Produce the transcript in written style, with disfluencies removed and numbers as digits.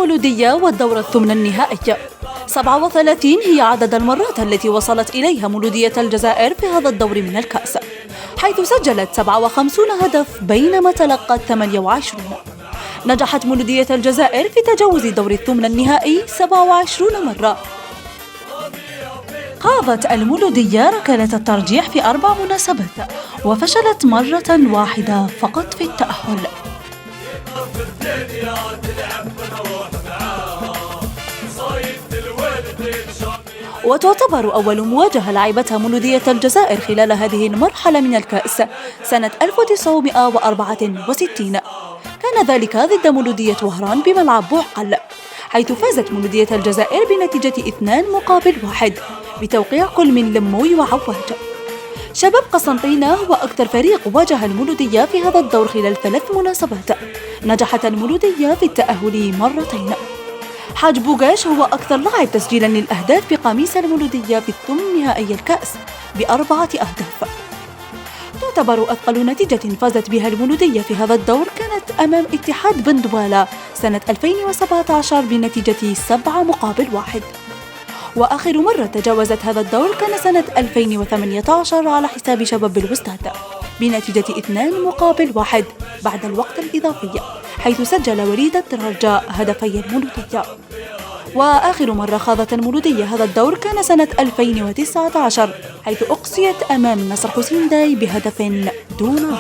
المولودية والدور الثمن النهائي. 37 هي عدد المرات التي وصلت إليها مولودية الجزائر في هذا الدور من الكأس، حيث سجلت 57 هدف بينما تلقت 28. نجحت مولودية الجزائر في تجاوز دور الثمن النهائي 27 مرة. قاضت المولودية ركلة الترجيح في 4 مناسبات، وفشلت مرة واحدة فقط في التأهل. وتعتبر أول مواجهة لعبتها مولودية الجزائر خلال هذه المرحلة من الكأس سنة 1964، كان ذلك ضد مولودية وهران بملعب بوعقل، حيث فازت مولودية الجزائر بنتيجة 2-1 بتوقيع كل من لموي وعواج. شباب قسنطينة هو أكثر فريق واجه المولودية في هذا الدور خلال 3 مناسبات، نجحت المولودية في التأهل مرتين. حاج بوغاش هو أكثر لاعب تسجيلاً للأهداف بقميص المولودية في الثمن نهائي الكأس ب4 أهداف. تعتبر أثقل نتيجة فازت بها المولودية في هذا الدور كانت أمام اتحاد بندوالا سنة 2017 بنتيجة 7-1. وآخر مرة تجاوزت هذا الدور كان سنة 2018 على حساب شباب الوستاد بنتيجة 2-1 بعد الوقت الإضافي، حيث سجل وليد الدراجة هدفي المولودية. وآخر مرة خاضت المولودية هذا الدور كان سنة 2019 حيث أقصيت أمام نصر حسين داي بهدف دون رد.